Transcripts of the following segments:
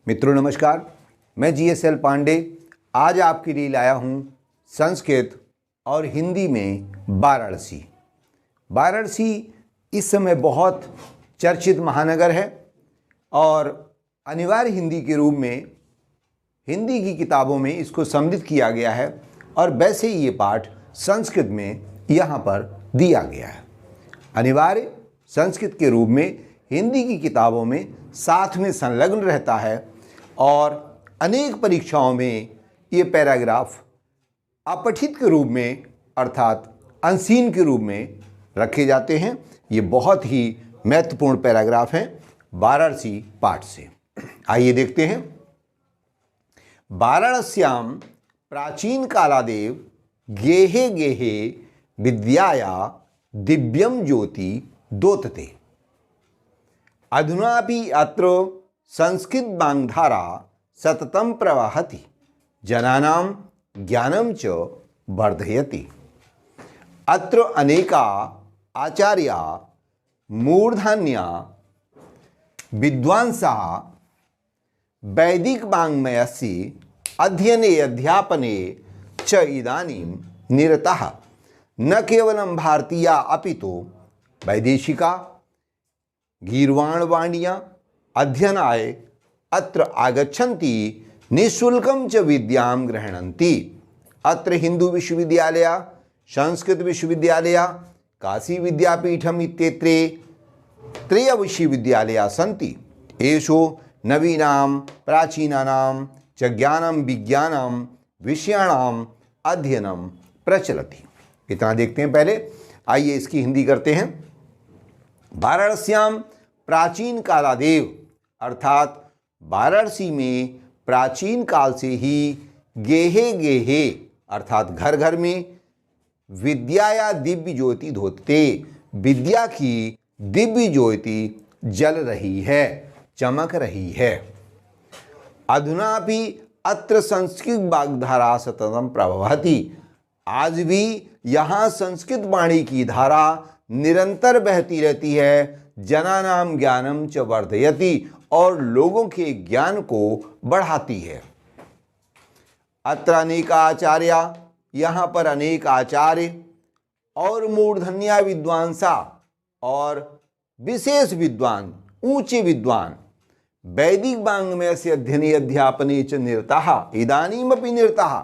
मित्रों नमस्कार, मैं GSL पांडे आज आपके लिए लाया हूँ संस्कृत और हिंदी में वाराणसी। वाराणसी इस समय बहुत चर्चित महानगर है और अनिवार्य हिंदी के रूप में हिंदी की किताबों में इसको सम्मिलित किया गया है और वैसे ही ये पाठ संस्कृत में यहाँ पर दिया गया है। अनिवार्य संस्कृत के रूप में हिंदी की किताबों में साथ में संलग्न रहता है और अनेक परीक्षाओं में ये पैराग्राफ अपठित के रूप में अर्थात अनसीन के रूप में रखे जाते हैं। ये बहुत ही महत्वपूर्ण पैराग्राफ हैं वाराणसी पाठ से। आइए देखते हैं। वाराणस्याम प्राचीन कालादेव गेहे गेहे विद्याया दिव्यम ज्योति दोतते। अधुनापि अत्र संस्कृत वाङ्धारा सततं प्रवहति, जनानां ज्ञानं च वर्धयति। अत्र अनेका आचार्या मूर्धन्या विद्वांसः वैदिक वाङ्मयस्य अध्ययने अध्यापने च इदानीं निरताः, न केवलं भारतीया अपितु वैदेशिका गीर्वाणवाणियां अध्ययनाय अत्र आगच्छन्ति, निःशुल्कं च विद्यां गृह्णन्ति। अत्र हिंदू विश्वविद्यालय, संस्कृत विश्वविद्यालय, काशी विद्यापीठम इत्येत्रे त्रय विश्वविद्यालयाः सन्ति। एषु नवीनां प्राचीनानां च ज्ञानं विज्ञानं विषयाणाम् अध्ययनं प्रचलति। इतना देखते हैं पहले। आइए इसकी हिंदी करते हैं। वाराणस्याम प्राचीन कालादेव अर्थात वाराणसी में प्राचीन काल से ही गेहे गेहे अर्थात घर घर में विद्याया दिव्य ज्योति धोते, विद्या की दिव्य ज्योति जल रही है, चमक रही है। अधुनापि अत्र संस्कृत वाग्धारा सततं प्रवहति। आज भी यहाँ संस्कृत वाणी की धारा निरंतर बहती रहती है। जनानाम ज्ञानम च वर्धयति और लोगों के ज्ञान को बढ़ाती है। अत्र अनेक आचार्य यहाँ पर अनेक आचार्य और मूर्धन्या विद्वांसा और विशेष विद्वान ऊंचे विद्वान वैदिक वाङ्मय से अध्ययने अध्यापने च निरताः इदानीमपि निरताः।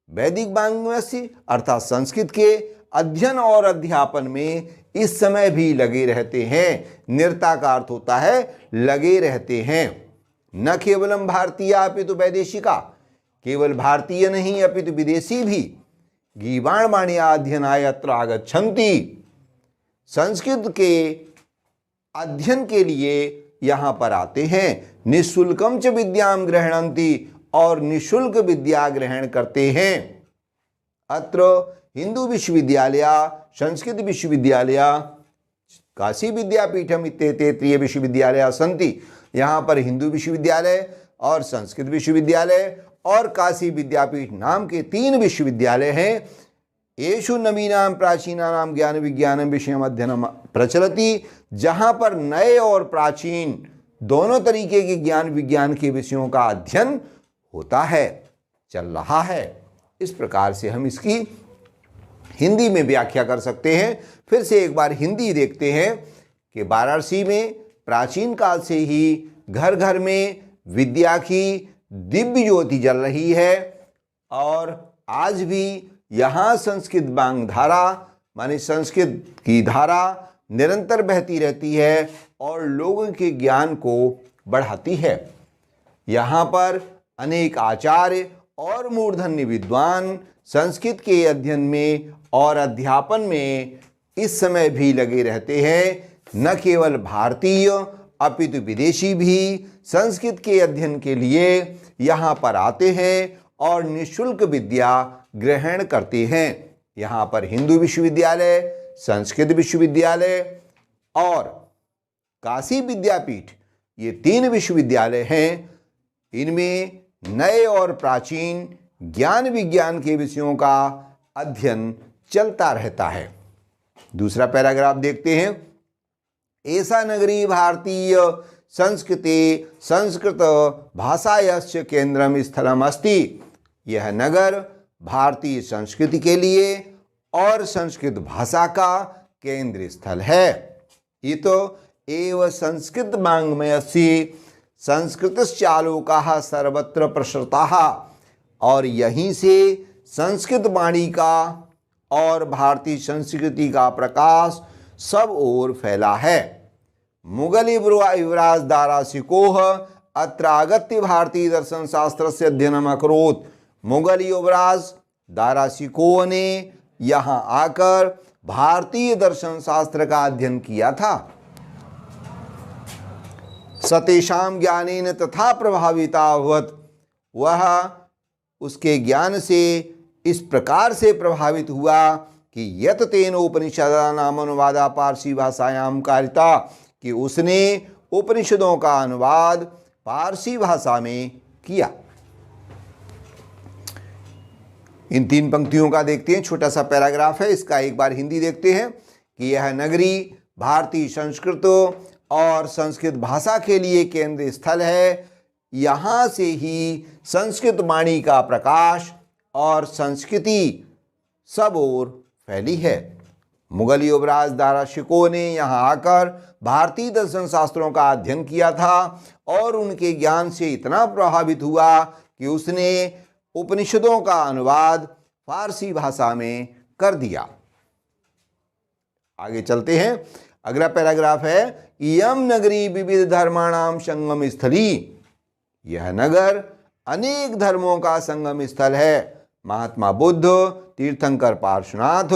वैदिक वाङ्मय से अर्थात संस्कृत के अध्ययन और अध्यापन में इस समय भी लगे रहते हैं। निरता का अर्थ होता है लगे रहते हैं। न केवलम भारतीय अपितु वैदेशिका, केवल भारतीय नहीं अपितु विदेशी भी गीर्वाणवाण्या अध्ययनाय अत्र आगच्छन्ति। संस्कृत के अध्ययन के लिए यहाँ पर आते हैं। निःशुल्कम च विद्याम गृह्णन्ति और निःशुल्क विद्या ग्रहण करते हैं। अत्र हिंदू विश्वविद्यालय, संस्कृत विश्वविद्यालय, काशी विद्यापीठम इत्येते त्रय विश्वविद्यालयाः सन्ति। यहाँ पर हिंदू विश्वविद्यालय और संस्कृत विश्वविद्यालय और काशी विद्यापीठ नाम के 3 विश्वविद्यालय हैं। येषु नवीनां प्राचीनानां ज्ञान विज्ञानं विषयम् अध्ययनं प्रचलति। जहाँ पर नए और प्राचीन दोनों तरीके के ज्ञान विज्ञान के विषयों का अध्ययन होता है, चल रहा है। इस प्रकार से हम इसकी हिंदी में व्याख्या कर सकते हैं। फिर से एक बार हिंदी देखते हैं कि वाराणसी में प्राचीन काल से ही घर घर में विद्या की दिव्य ज्योति जल रही है और आज भी यहाँ संस्कृत वाङ्धारा माने संस्कृत की धारा निरंतर बहती रहती है और लोगों के ज्ञान को बढ़ाती है। यहाँ पर अनेक आचार्य और मूर्धन्य विद्वान संस्कृत के अध्ययन में और अध्यापन में इस समय भी लगे रहते हैं। न केवल भारतीय अपितु विदेशी भी संस्कृत के अध्ययन के लिए यहाँ पर आते हैं और निःशुल्क विद्या ग्रहण करते हैं। यहाँ पर हिंदू विश्वविद्यालय, संस्कृत विश्वविद्यालय और काशी विद्यापीठ ये 3 विश्वविद्यालय हैं। इनमें नए और प्राचीन ज्ञान विज्ञान के विषयों का अध्ययन चलता रहता है। दूसरा पैराग्राफ देखते हैं। ऐसा नगरी भारतीय संस्कृते संस्कृत भाषायस्य केंद्रम स्थलम अस्ति। यह नगर भारतीय संस्कृति के लिए और संस्कृत भाषा का केंद्र स्थल है। इतो एव संस्कृत वाङ्मयस्य संस्कृतश्चालोकाः सर्वत्र प्रसृताः। और यहीं से संस्कृत वाणी का और भारतीय संस्कृति का प्रकाश सब ओर फैला है। मुगल युवराज दाराशिकोह अत्र आगत्य भारतीय दर्शन शास्त्र से अध्ययनम अकरोत्। मुगल युवराज दाराशिकोह ने यहाँ आकर भारतीय दर्शन शास्त्र का अध्ययन किया था। सतेषां ज्ञानेन तथा प्रभाविता अभवत्। वह उसके ज्ञान से इस प्रकार से प्रभावित हुआ कि यत तेन उपनिषदानाम अनुवादा पारसी भाषायाम कारिता, कि उसने उपनिषदों का अनुवाद पारसी भाषा में किया। इन 3 पंक्तियों का देखते हैं, छोटा सा पैराग्राफ है, इसका एक बार हिंदी देखते हैं कि यह नगरी भारतीय संस्कृत और संस्कृत भाषा के लिए केंद्र स्थल है। यहाँ से ही संस्कृत वाणी का प्रकाश और संस्कृति सब ओर फैली है। मुगल युवराज दाराशिकोह ने यहाँ आकर भारतीय दर्शन शास्त्रों का अध्ययन किया था और उनके ज्ञान से इतना प्रभावित हुआ कि उसने उपनिषदों का अनुवाद फारसी भाषा में कर दिया। आगे चलते हैं, अगला पैराग्राफ है, इयं नगरी विविध धर्माणाम संगम स्थली। यह नगर अनेक धर्मों का संगम स्थल है। महात्मा बुद्ध, तीर्थंकर पार्श्वनाथ,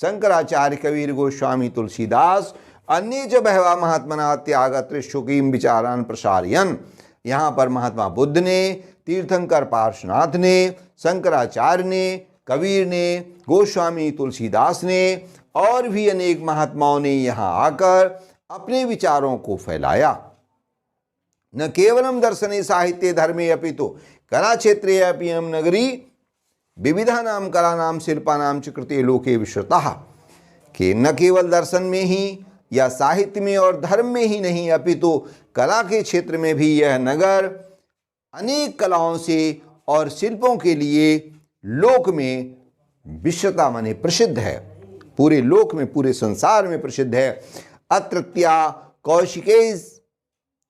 शंकराचार्य, कबीर गोस्वामी, तुलसीदास, अन्य च बहवा महात्मना त्यागत्र शुकीम विचारान प्रसारयन। यहाँ पर महात्मा बुद्ध ने, तीर्थंकर पार्श्वनाथ ने, शंकराचार्य ने, कबीर ने, गोस्वामी तुलसीदास ने और भी अनेक महात्माओं ने यहाँ आकर अपने विचारों को फैलाया। न केवलम दर्शने साहित्य धर्मे अपितु कला क्षेत्रे अपि अयं नगरी विविधानां कलानां शिल्पानां च कृते लोके विश्रुतः। कि न केवल दर्शन में ही या साहित्य में और धर्म में ही नहीं, अपितु कला के क्षेत्र में भी यह नगर अनेक कलाओं से और शिल्पों के लिए लोक में विश्वता माने प्रसिद्ध है। पूरे लोक में, पूरे संसार में प्रसिद्ध है। अत्रत्या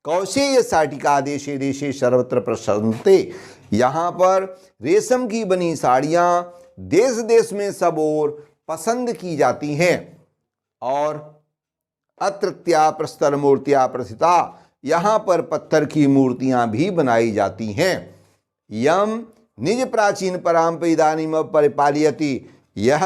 कौशेय साटिका देशे देशे सर्वत्र प्रसन्नते। यहाँ पर रेशम की बनी साड़ियाँ देश देश में सब ओर पसंद की जाती हैं। और अत्रत्या प्रस्तर मूर्तियाँ प्रथिता, यहाँ पर पत्थर की मूर्तियाँ भी बनाई जाती हैं। यम निज प्राचीन परंपरा इदानीम परिपालयति। यह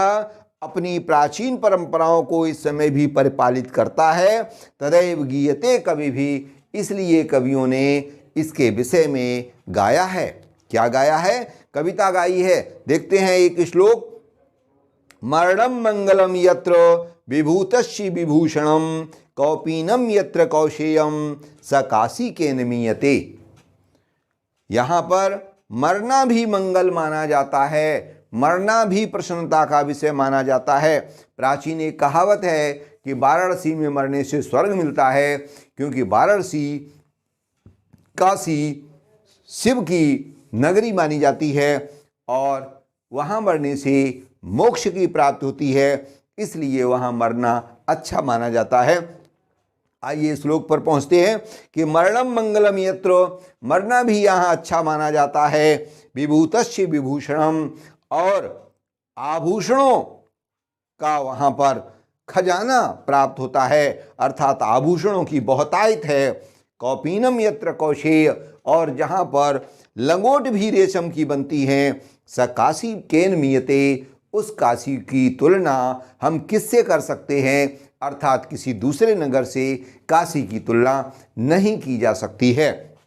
अपनी प्राचीन परंपराओं को इस समय भी परिपालित करता है। तदैव गीयते, कवि भी, इसलिए कवियों ने इसके विषय में गाया है। क्या गाया है? कविता गाई है। देखते हैं एक श्लोक, मरणम मंगलम यत्र विभूतस्य विभूषणम कौपीनम यत्र कौशेयम स काशी के निमीयते। यहाँ पर मरना भी मंगल माना जाता है, मरना भी प्रसन्नता का विषय माना जाता है। प्राचीन एक कहावत है कि वाराणसी में मरने से स्वर्ग मिलता है, क्योंकि वाराणसी काशी शिव की नगरी मानी जाती है और वहाँ मरने से मोक्ष की प्राप्ति होती है, इसलिए वहाँ मरना अच्छा माना जाता है। आइए श्लोक पर पहुँचते हैं कि मरणम मंगलम यत्र, मरना भी यहाँ अच्छा माना जाता है। विभूतस्य विभूषणम, और आभूषणों का वहाँ पर खजाना प्राप्त होता है, अर्थात आभूषणों की बहुतायत है। कौपीनम यत्र कौशेय, और जहाँ पर लंगोट भी रेशम की बनती हैं। स काशी केन मियते, उस काशी की तुलना हम किससे कर सकते हैं, अर्थात किसी दूसरे नगर से काशी की तुलना नहीं की जा सकती है।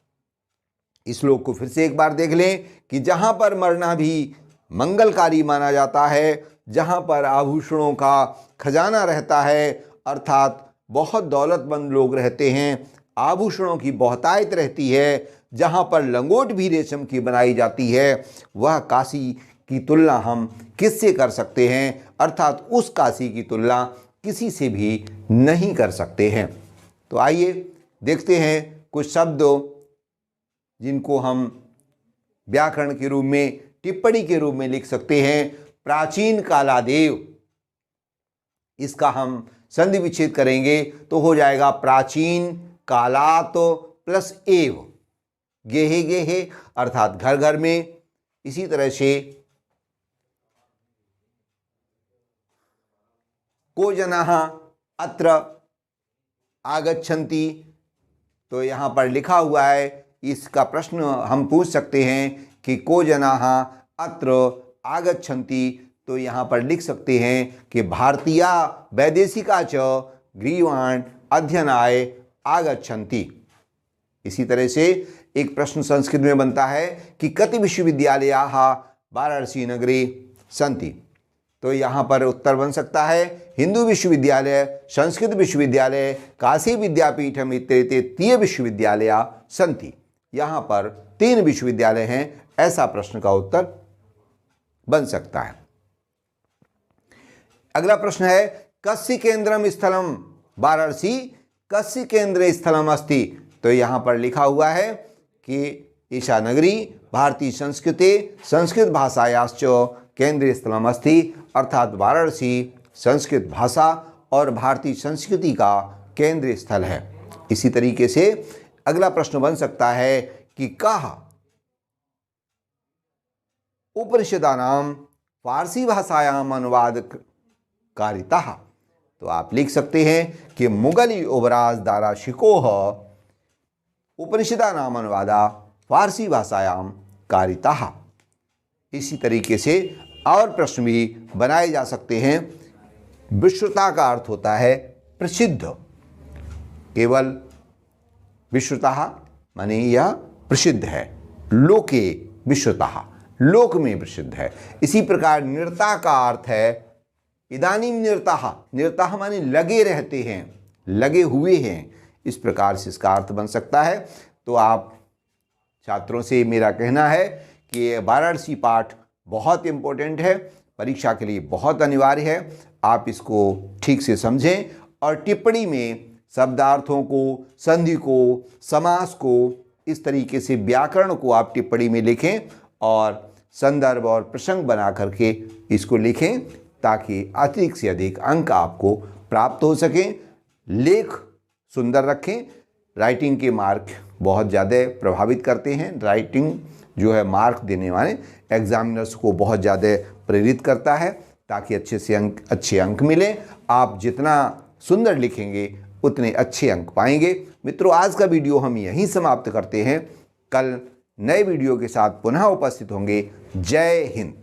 इस श्लोक को फिर से एक बार देख लें कि जहाँ पर मरना भी मंगलकारी माना जाता है, जहाँ पर आभूषणों का खजाना रहता है, अर्थात बहुत दौलतमंद लोग रहते हैं, आभूषणों की बहुतायत रहती है, जहाँ पर लंगोट भी रेशम की बनाई जाती है, वह काशी की तुलना हम किससे कर सकते हैं, अर्थात उस काशी की तुलना किसी से भी नहीं कर सकते हैं। तो आइए देखते हैं कुछ शब्द जिनको हम व्याकरण के रूप में, टिप्पणी के रूप में लिख सकते हैं। प्राचीन कालादेव, इसका हम संधि विच्छेद करेंगे तो हो जाएगा प्राचीन कालात प्लस एव, गेहे गेहे अर्थात घर घर में। इसी तरह से को जनाः अत्र आगच्छन्ति, तो यहाँ पर लिखा हुआ है, इसका प्रश्न हम पूछ सकते हैं कि को जनाः अत्र आगच्छन्ति, तो यहाँ पर लिख सकते हैं कि भारतीया वैदेशिका च ग्रीवाण अध्ययनाय आगच्छन्ति। इसी तरह से एक प्रश्न संस्कृत में बनता है कि कति विश्वविद्यालयाः वाराणसी नगरे सन्ति, तो यहाँ पर उत्तर बन सकता है हिंदू विश्वविद्यालय, संस्कृत विश्वविद्यालय, काशी विद्यापीठम इत्येते 3 विश्वविद्यालया सन्ति। यहाँ पर 3 विश्वविद्यालय हैं, ऐसा प्रश्न का उत्तर बन सकता है। अगला प्रश्न है कस्य केंद्रम स्थलम वाराणसी कस्य केंद्र स्थलम अस्ति, तो यहाँ पर लिखा हुआ है कि ईशा नगरी भारतीय संस्कृते संस्कृत भाषायाश्च केंद्रीय स्थलम अस्ति, अर्थात वाराणसी संस्कृत भाषा और भारतीय संस्कृति का केंद्रीय स्थल है। इसी तरीके से अगला प्रश्न बन सकता है कि कः उपनिषदानां फारसी भाषायाम अनुवाद कारितः, तो आप लिख सकते हैं कि मुगल युवराज दारा शिकोह उपनिषदानाम अनुवादा फारसी भाषायाम कारितः। इसी तरीके से और प्रश्न भी बनाए जा सकते हैं। विश्रुता का अर्थ होता है प्रसिद्ध, केवल विश्रुतः माने यह प्रसिद्ध है, लोके विश्रुतः लोक में प्रसिद्ध है। इसी प्रकार निरता का अर्थ है इदानीं निरतः, निरतः माने लगे रहते हैं, लगे हुए हैं, इस प्रकार से इसका अर्थ बन सकता है। तो आप छात्रों से मेरा कहना है कि वाराणसी पाठ बहुत इम्पोर्टेंट है, परीक्षा के लिए बहुत अनिवार्य है। आप इसको ठीक से समझें और टिप्पणी में शब्दार्थों को, संधि को, समास को, इस तरीके से व्याकरण को आप टिप्पणी में लिखें और संदर्भ और प्रसंग बना करके इसको लिखें, ताकि अधिक से अधिक अंक आपको प्राप्त हो सकें। लेख सुंदर रखें। राइटिंग के मार्क बहुत ज़्यादा प्रभावित करते हैं। राइटिंग जो है मार्क देने वाले एग्जामिनर्स को बहुत ज़्यादा प्रेरित करता है, ताकि अच्छे अंक मिलें। आप जितना सुंदर लिखेंगे उतने अच्छे अंक पाएंगे। मित्रों, आज का वीडियो हम यहीं समाप्त करते हैं। कल नए वीडियो के साथ पुनः उपस्थित होंगे। जय हिंद।